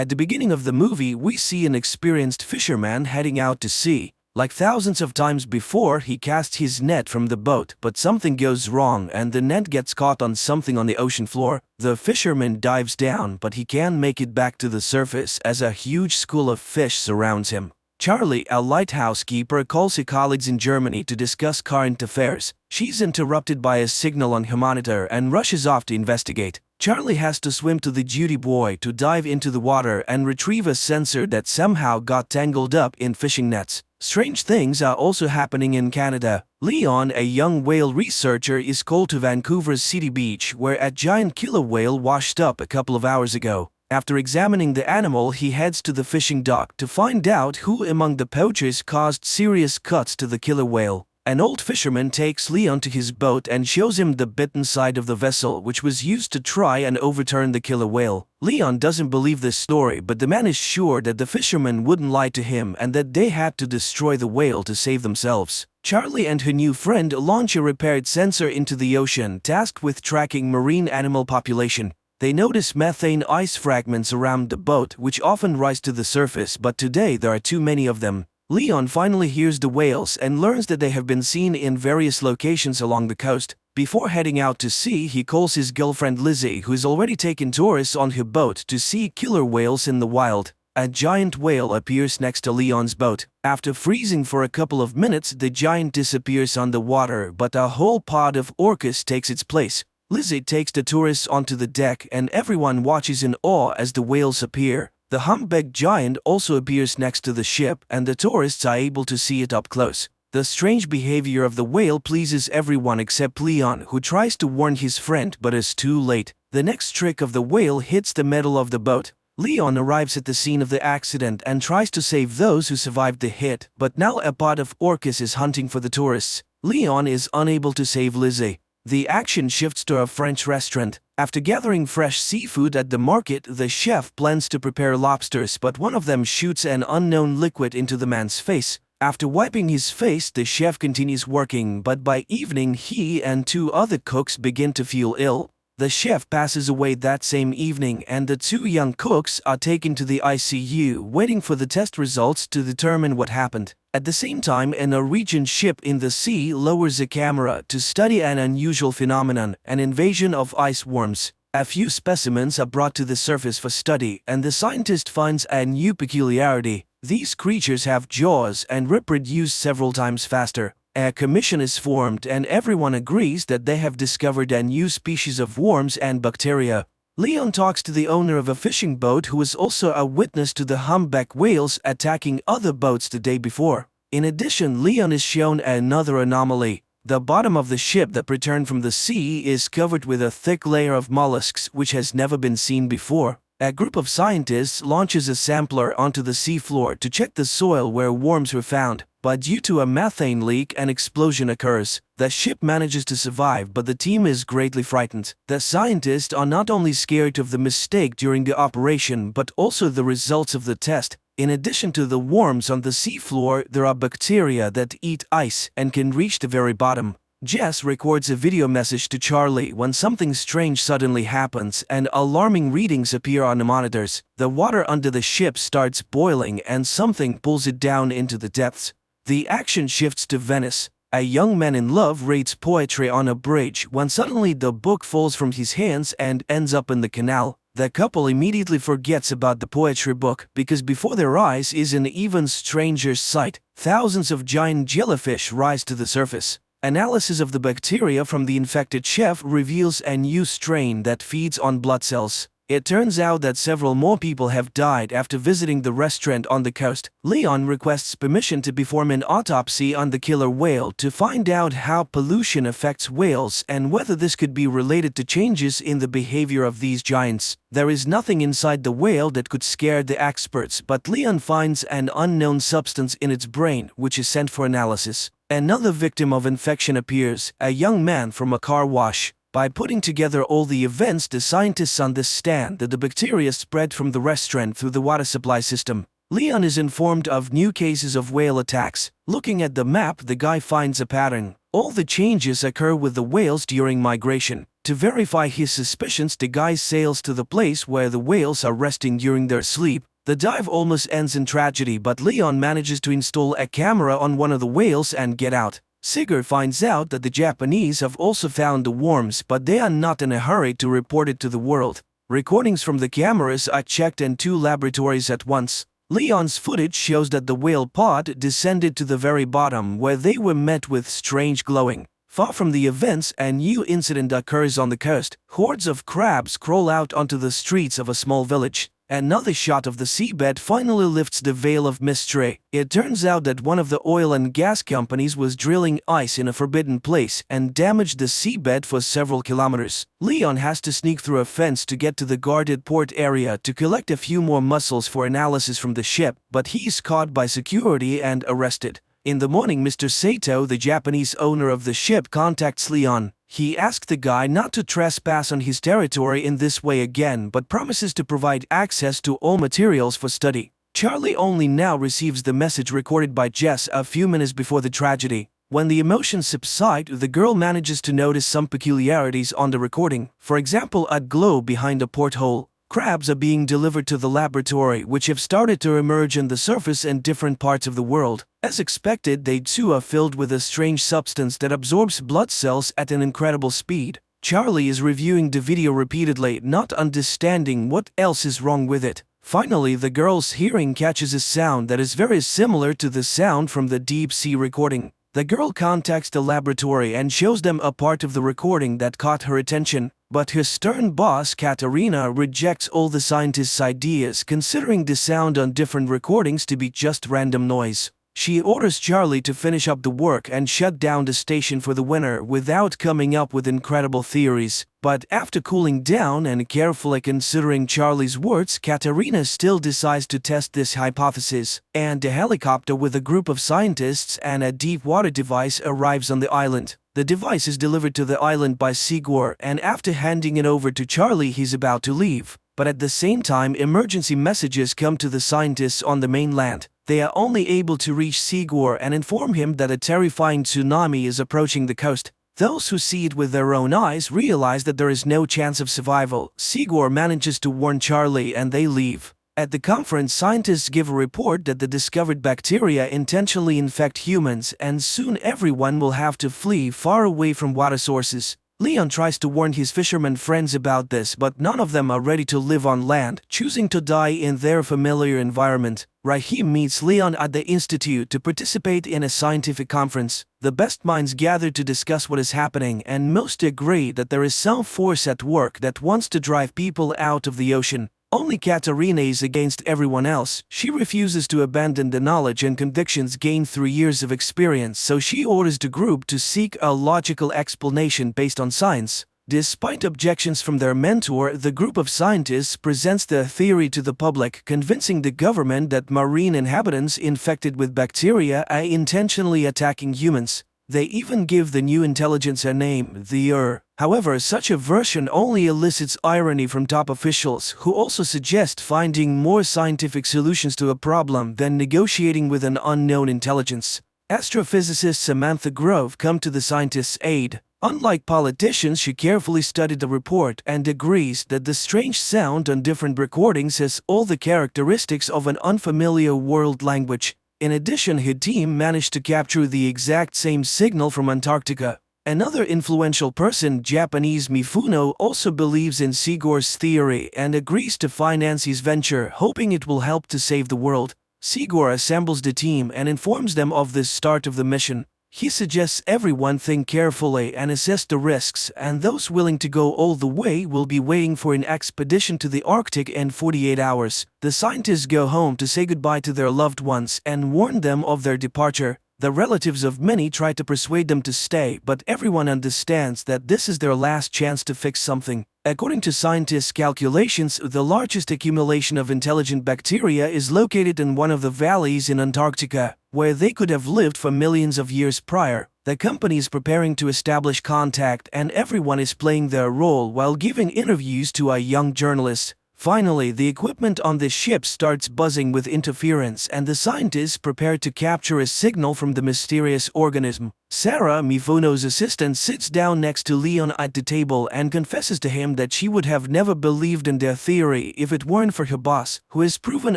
At the beginning of the movie, we see an experienced fisherman heading out to sea. Like thousands of times before, he casts his net from the boat, but something goes wrong and the net gets caught on something on the ocean floor. The fisherman dives down, but he can't make it back to the surface as a huge school of fish surrounds him. Charlie, a lighthouse keeper, calls her colleagues in Germany to discuss current affairs. She's interrupted by a signal on her monitor and rushes off to investigate. Charlie has to swim to the duty boy to dive into the water and retrieve a sensor that somehow got tangled up in fishing nets. Strange things are also happening in Canada. Leon, a young whale researcher, is called to Vancouver's City Beach, where a giant killer whale washed up a couple of hours ago. After examining the animal, he heads to the fishing dock to find out who among the poachers caused serious cuts to the killer whale. An old fisherman takes Leon to his boat and shows him the bitten side of the vessel which was used to try and overturn the killer whale. Leon doesn't believe this story, but the man is sure that the fisherman wouldn't lie to him and that they had to destroy the whale to save themselves. Charlie and her new friend launch a repaired sensor into the ocean, tasked with tracking marine animal population. They notice methane ice fragments around the boat, which often rise to the surface, but today there are too many of them. Leon finally hears the whales and learns that they have been seen in various locations along the coast. Before heading out to sea, he calls his girlfriend Lizzie, who has already taken tourists on her boat to see killer whales in the wild. A giant whale appears next to Leon's boat. After freezing for a couple of minutes, the giant disappears underwater, but a whole pod of orcas takes its place. Lizzie takes the tourists onto the deck and everyone watches in awe as the whales appear. The humpback giant also appears next to the ship and the tourists are able to see it up close. The strange behavior of the whale pleases everyone except Leon, who tries to warn his friend but is too late. The next trick of the whale hits the metal of the boat. Leon arrives at the scene of the accident and tries to save those who survived the hit, but now a pod of orcas is hunting for the tourists. Leon is unable to save Lizzie. The action shifts to a French restaurant. After gathering fresh seafood at the market, the chef plans to prepare lobsters, but one of them shoots an unknown liquid into the man's face. After wiping his face, the chef continues working, but by evening he and two other cooks begin to feel ill. The chef passes away that same evening and the two young cooks are taken to the ICU, waiting for the test results to determine what happened. At the same time, a Norwegian ship in the sea lowers a camera to study an unusual phenomenon, an invasion of ice worms. A few specimens are brought to the surface for study, and the scientist finds a new peculiarity. These creatures have jaws and reproduce several times faster. A commission is formed and everyone agrees that they have discovered a new species of worms and bacteria. Leon talks to the owner of a fishing boat who was also a witness to the humpback whales attacking other boats the day before. In addition, Leon is shown another anomaly. The bottom of the ship that returned from the sea is covered with a thick layer of mollusks which has never been seen before. A group of scientists launches a sampler onto the seafloor to check the soil where worms were found, but due to a methane leak, an explosion occurs. The ship manages to survive, but the team is greatly frightened. The scientists are not only scared of the mistake during the operation, but also the results of the test. In addition to the worms on the seafloor, there are bacteria that eat ice and can reach the very bottom. Jess records a video message to Charlie when something strange suddenly happens and alarming readings appear on the monitors. The water under the ship starts boiling and something pulls it down into the depths. The action shifts to Venice. A young man in love reads poetry on a bridge when suddenly the book falls from his hands and ends up in the canal. The couple immediately forgets about the poetry book because before their eyes is an even stranger sight. Thousands of giant jellyfish rise to the surface. Analysis of the bacteria from the infected chef reveals a new strain that feeds on blood cells. It turns out that several more people have died after visiting the restaurant on the coast. Leon requests permission to perform an autopsy on the killer whale to find out how pollution affects whales and whether this could be related to changes in the behavior of these giants. There is nothing inside the whale that could scare the experts, but Leon finds an unknown substance in its brain, which is sent for analysis. Another victim of infection appears, a young man from a car wash. By putting together all the events, the scientists understand that the bacteria spread from the restaurant through the water supply system. Leon is informed of new cases of whale attacks. Looking at the map, the guy finds a pattern. All the changes occur with the whales during migration. To verify his suspicions, the guy sails to the place where the whales are resting during their sleep. The dive almost ends in tragedy, but Leon manages to install a camera on one of the whales and get out. Sigurd finds out that the Japanese have also found the worms, but they are not in a hurry to report it to the world. Recordings from the cameras are checked in 2 laboratories at once. Leon's footage shows that the whale pod descended to the very bottom, where they were met with strange glowing. Far from the events, a new incident occurs on the coast. Hordes of crabs crawl out onto the streets of a small village. Another shot of the seabed finally lifts the veil of mystery. It turns out that one of the oil and gas companies was drilling ice in a forbidden place and damaged the seabed for several kilometers. Leon has to sneak through a fence to get to the guarded port area to collect a few more mussels for analysis from the ship, but he's caught by security and arrested. In the morning, Mr. Sato, the Japanese owner of the ship, contacts Leon. He asks the guy not to trespass on his territory in this way again, but promises to provide access to all materials for study. Charlie only now receives the message recorded by Jess a few minutes before the tragedy. When the emotions subside, the girl manages to notice some peculiarities on the recording. For example, a glow behind a porthole. Crabs are being delivered to the laboratory, which have started to emerge on the surface in different parts of the world. As expected, they too are filled with a strange substance that absorbs blood cells at an incredible speed. Charlie is reviewing the video repeatedly, not understanding what else is wrong with it. Finally, the girl's hearing catches a sound that is very similar to the sound from the deep-sea recording. The girl contacts the laboratory and shows them a part of the recording that caught her attention. But her stern boss, Katarina, rejects all the scientists' ideas, considering the sound on different recordings to be just random noise. She orders Charlie to finish up the work and shut down the station for the winter without coming up with incredible theories. But after cooling down and carefully considering Charlie's words, Katarina still decides to test this hypothesis, and a helicopter with a group of scientists and a deep water device arrives on the island. The device is delivered to the island by Sigurd, and after handing it over to Charlie, he's about to leave. But at the same time, emergency messages come to the scientists on the mainland. They are only able to reach Sigurd and inform him that a terrifying tsunami is approaching the coast. Those who see it with their own eyes realize that there is no chance of survival. Sigurd manages to warn Charlie and they leave. At the conference, scientists give a report that the discovered bacteria intentionally infect humans, and soon everyone will have to flee far away from water sources. Leon tries to warn his fishermen friends about this, but none of them are ready to live on land, choosing to die in their familiar environment. Rahim meets Leon at the institute to participate in a scientific conference. The best minds gather to discuss what is happening, and most agree that there is some force at work that wants to drive people out of the ocean. Only Katarina is against everyone else. She refuses to abandon the knowledge and convictions gained through years of experience, so she orders the group to seek a logical explanation based on science. Despite objections from their mentor, the group of scientists presents their theory to the public, convincing the government that marine inhabitants infected with bacteria are intentionally attacking humans. They even give the new intelligence a name, the However, such a version only elicits irony from top officials, who also suggest finding more scientific solutions to a problem than negotiating with an unknown intelligence. Astrophysicist Samantha Grove comes to the scientists' aid. Unlike politicians, she carefully studied the report and agrees that the strange sound on different recordings has all the characteristics of an unfamiliar world language. In addition, her team managed to capture the exact same signal from Antarctica. Another influential person, Japanese Mifuno, also believes in Sigurd's theory and agrees to finance his venture, hoping it will help to save the world. Sigurd assembles the team and informs them of the start of the mission. He suggests everyone think carefully and assess the risks, and those willing to go all the way will be waiting for an expedition to the Arctic in 48 hours. The scientists go home to say goodbye to their loved ones and warn them of their departure. The relatives of many try to persuade them to stay, but everyone understands that this is their last chance to fix something. According to scientists' calculations, the largest accumulation of intelligent bacteria is located in one of the valleys in Antarctica, where they could have lived for millions of years prior. The company is preparing to establish contact, and everyone is playing their role while giving interviews to a young journalist. Finally, the equipment on the ship starts buzzing with interference, and the scientists prepare to capture a signal from the mysterious organism. Sarah, Mifuno's assistant, sits down next to Leon at the table and confesses to him that she would have never believed in their theory if it weren't for her boss, who has proven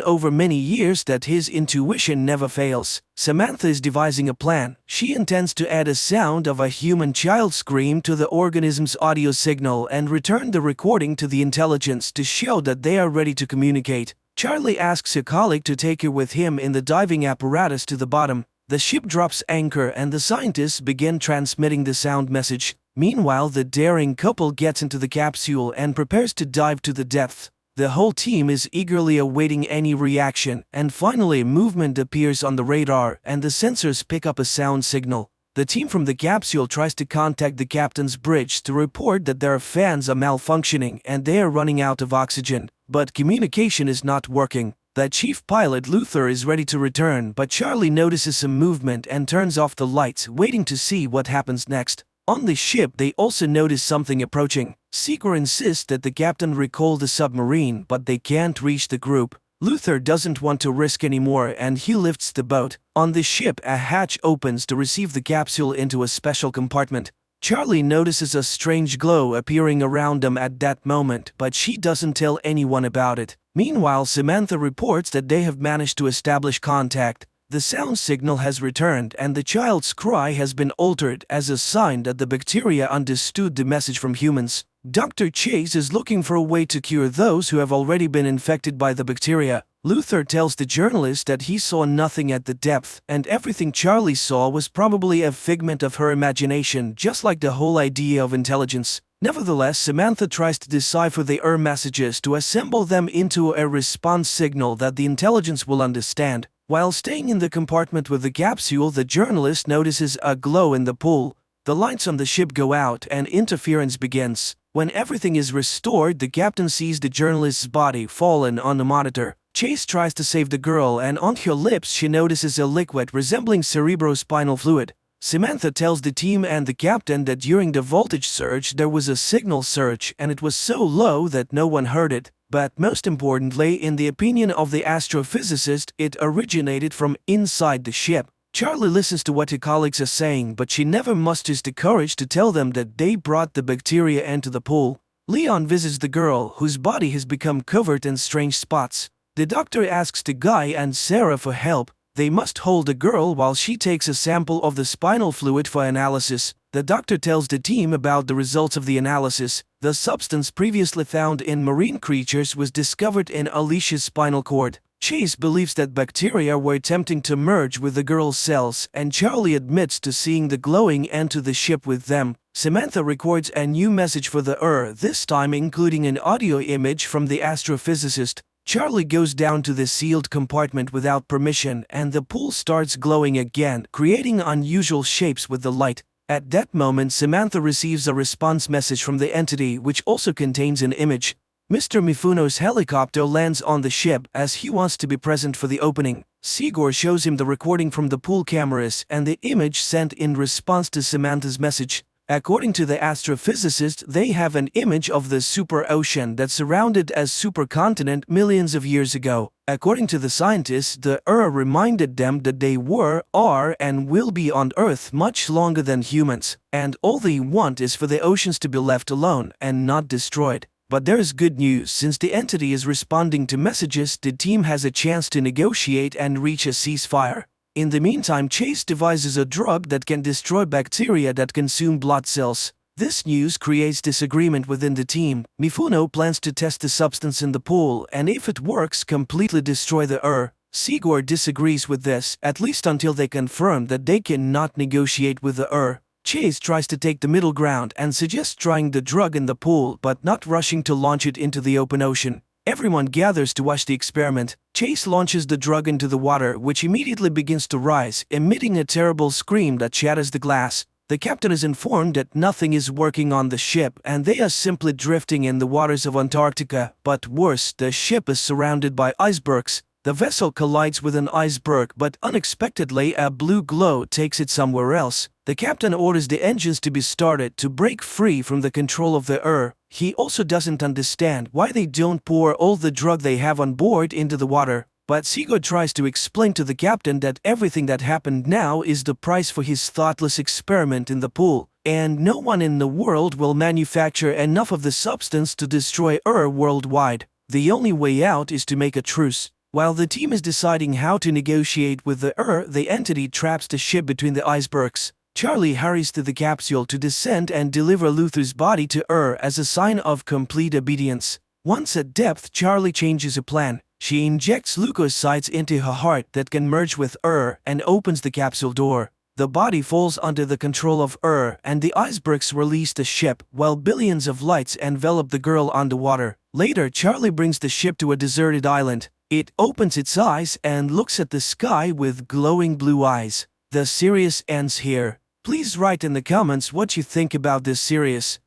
over many years that his intuition never fails. Samantha is devising a plan. She intends to add a sound of a human child scream to the organism's audio signal and return the recording to the intelligence to show that they are ready to communicate. Charlie asks a colleague to take her with him in the diving apparatus to the bottom. The ship drops anchor and the scientists begin transmitting the sound message. Meanwhile, the daring couple gets into the capsule and prepares to dive to the depths. The whole team is eagerly awaiting any reaction, and finally movement appears on the radar and the sensors pick up a sound signal. The team from the capsule tries to contact the captain's bridge to report that their fans are malfunctioning and they are running out of oxygen, but communication is not working. The chief pilot, Luther, is ready to return, but Charlie notices some movement and turns off the lights, waiting to see what happens next. On the ship, they also notice something approaching. Sigor insists that the captain recall the submarine, but they can't reach the group. Luther doesn't want to risk anymore and he lifts the boat. On the ship, a hatch opens to receive the capsule into a special compartment. Charlie notices a strange glow appearing around them at that moment, but she doesn't tell anyone about it. Meanwhile, Samantha reports that they have managed to establish contact. The sound signal has returned and the child's cry has been altered as a sign that the bacteria understood the message from humans. Dr. Chase is looking for a way to cure those who have already been infected by the bacteria. Luther tells the journalist that he saw nothing at the depth, and everything Charlie saw was probably a figment of her imagination, just like the whole idea of intelligence. Nevertheless, Samantha tries to decipher the messages to assemble them into a response signal that the intelligence will understand. While staying in the compartment with the capsule, the journalist notices a glow in the pool. The lights on the ship go out and interference begins. When everything is restored, the captain sees the journalist's body fallen on the monitor. Chase tries to save the girl, and on her lips she notices a liquid resembling cerebrospinal fluid. Samantha tells the team and the captain that during the voltage surge there was a signal surge and it was so low that no one heard it. But most importantly, in the opinion of the astrophysicist, it originated from inside the ship. Charlie listens to what her colleagues are saying, but she never musters the courage to tell them that they brought the bacteria into the pool. Leon visits the girl, whose body has become covered in strange spots. The doctor asks the guy and Sarah for help. They must hold the girl while she takes a sample of the spinal fluid for analysis. The doctor tells the team about the results of the analysis. The substance previously found in marine creatures was discovered in Alicia's spinal cord. Chase believes that bacteria were attempting to merge with the girl's cells, and Charlie admits to seeing the glowing enter the ship with them. Samantha records a new message for the this time including an audio image from the astrophysicist. Charlie goes down to the sealed compartment without permission and the pool starts glowing again, creating unusual shapes with the light. At that moment, Samantha receives a response message from the entity which also contains an image. Mr. Mifuno's helicopter lands on the ship as he wants to be present for the opening. Sigor shows him the recording from the pool cameras and the image sent in response to Samantha's message. According to the astrophysicist, they have an image of the super ocean that surrounded a supercontinent millions of years ago. According to the scientists, the reminded them that they were, are, and will be on Earth much longer than humans, and all they want is for the oceans to be left alone and not destroyed. But there is good news. Since the entity is responding to messages, the team has a chance to negotiate and reach a ceasefire. In the meantime, Chase devises a drug that can destroy bacteria that consume blood cells. This news creates disagreement within the team. Mifuno plans to test the substance in the pool and if it works, completely destroy the Sigor disagrees with this, at least until they confirm that they cannot negotiate with the Chase tries to take the middle ground and suggests trying the drug in the pool but not rushing to launch it into the open ocean. Everyone gathers to watch the experiment. Chase launches the drug into the water, which immediately begins to rise, emitting a terrible scream that shatters the glass. The captain is informed that nothing is working on the ship and they are simply drifting in the waters of Antarctica. But worse, the ship is surrounded by icebergs. The vessel collides with an iceberg, but unexpectedly a blue glow takes it somewhere else. The captain orders the engines to be started to break free from the control of the He also doesn't understand why they don't pour all the drug they have on board into the water. But Sigurd tries to explain to the captain that everything that happened now is the price for his thoughtless experiment in the pool, and no one in the world will manufacture enough of the substance to destroy worldwide. The only way out is to make a truce. While the team is deciding how to negotiate with the entity traps the ship between the icebergs. Charlie hurries to the capsule to descend and deliver Luther's body to as a sign of complete obedience. Once at depth, Charlie changes her plan. She injects leukocytes into her heart that can merge with and opens the capsule door. The body falls under the control of and the icebergs release the ship while billions of lights envelop the girl underwater. Later, Charlie brings the ship to a deserted island. It opens its eyes and looks at the sky with glowing blue eyes. The series ends here. Please write in the comments what you think about this series.